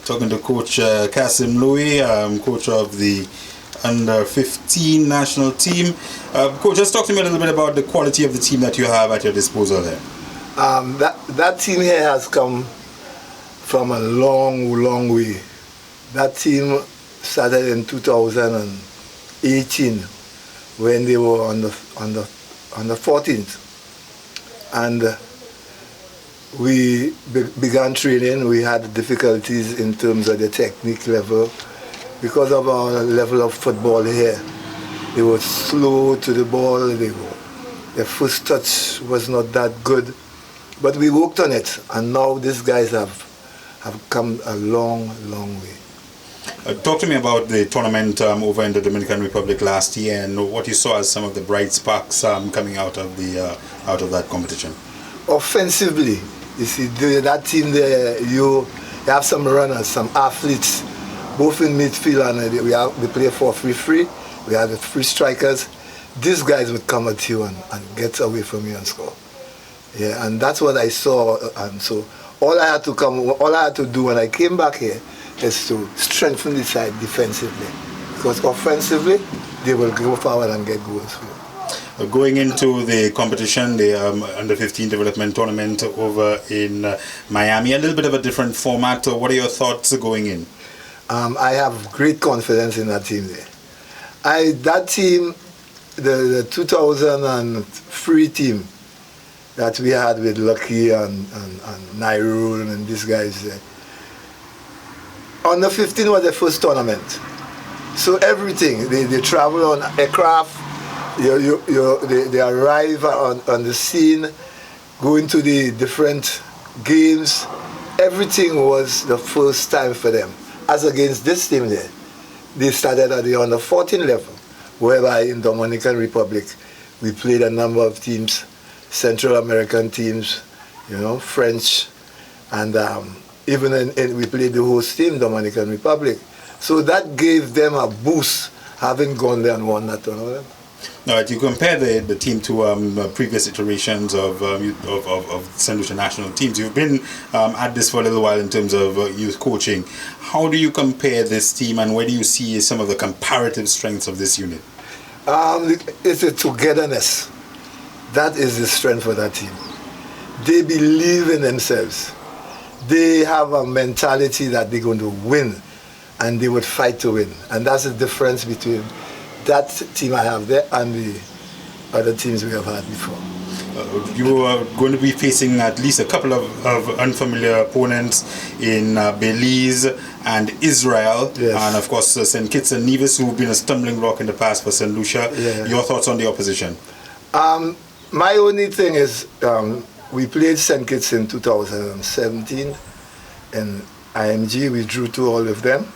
Talking to Coach Kasim Louis, coach of the Under-15 national team. Coach, just talk to me a little bit about the quality of the team that you have at your disposal there. That team here has come from a long way. That team started in 2018 when they were on the 14th, and we began training. We had difficulties in terms of the technique level because of our level of football here. They were slow to the ball. Their first touch was not that good, but we worked on it, and now these guys have come a long way. Talk to me about the tournament over in the Dominican Republic last year and what you saw as some of the bright sparks coming out of that competition. Offensively, you see that team there, you have some runners, some athletes, both in midfield and we play for free. We have the free strikers. These guys would come at you and get away from you and score. Yeah, and that's what I saw. And so all I had to do when I came back here is to strengthen the side defensively, because offensively they will go forward and get goals for you. Going into the competition, the Under-15 development tournament over in Miami, a little bit of a different format. What are your thoughts going in? I have great confidence in that team there. That team, the 2003 team that we had with Lucia and Nairun and these guys there. Under-15 was the first tournament. So everything, they travel on aircraft, they arrive on the scene, go into the different games. Everything was the first time for them. As against this team there, they started at the Under-14 level, whereby in Dominican Republic, we played a number of teams, Central American teams, French, and even we played the host team, Dominican Republic. So that gave them a boost, having gone there and won that tournament. Now, you compare the team to previous iterations of St. Lucia national teams. You've been at this for a little while in terms of youth coaching. How do you compare this team, and where do you see some of the comparative strengths of this unit? It's a togetherness. That is the strength of that team. They believe in themselves. They have a mentality that they're going to win, and they would fight to win. And that's the difference between that team I have there and the other teams we have had before. You are going to be facing at least a couple of unfamiliar opponents in Belize and Israel, yes. And of course St. Kitts and Nevis, who've been a stumbling block in the past for St. Lucia. Yeah. Your thoughts on the opposition? My only thing is we played St. Kitts in 2017 in IMG. We drew to all of them.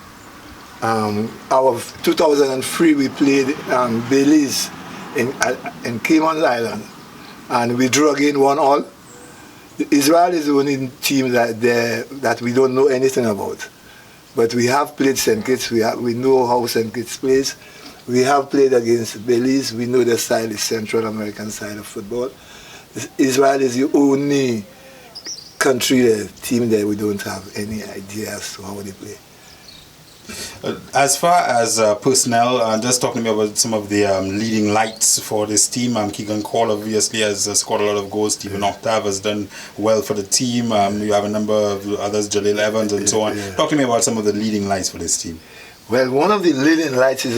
Our 2003 we played Belize in Cayman Island, and we drew again 1-1. Israel is the only team that we don't know anything about, but we have played St. Kitts. We know how St. Kitts plays. We have played against Belize. We know the style is Central American style of football. Israel is the only country, team that we don't have any idea as to how they play. As far as personnel, just talking to me about some of the leading lights for this team. Keegan Call obviously has scored a lot of goals. Stephen Octave has done well for the team. You have a number of others, Jalil Evans and so on. Talk to me about some of the leading lights for this team. Well, one of the leading lights is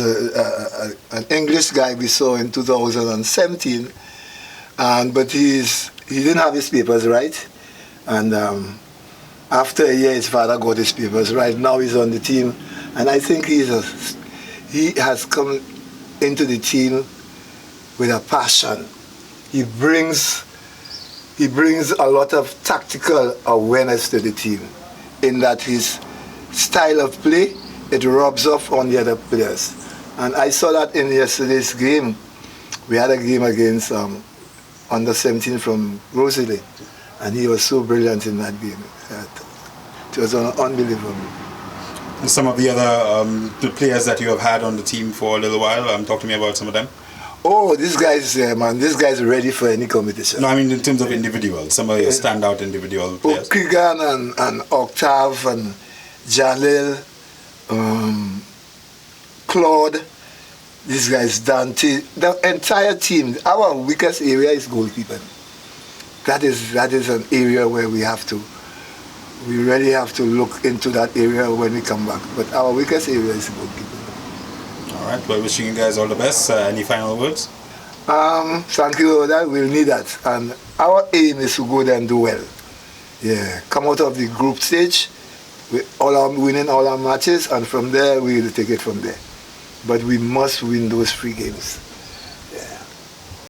an English guy we saw in 2017, but he didn't have his papers right, and after a year his father got his papers right. Now he's on the team, and I think he has come into the team with a passion. He brings a lot of tactical awareness to the team, in that his style of play, it rubs off on the other players. And I saw that in yesterday's game. We had a game against Under-17 from Rosalie, and he was so brilliant in that game. It was unbelievable. Some of the other the players that you have had on the team for a little while, talk to me about some of them. Oh, these guys are ready for any competition. No, I mean in terms of individuals, some of your standout individual players. Keegan and Octave, and Jalil, Claude, these guys, Dante, the entire team. Our weakest area is goalkeeping. That is an area where we really have to look into that area when we come back. But our weakest area is goalkeeping. All right. Well, wishing you guys all the best. Any final words? Thank you. That we'll need that. And our aim is to go there and do well. Yeah, come out of the group stage, winning all our matches, and from there we'll take it from there. But we must win those 3 games.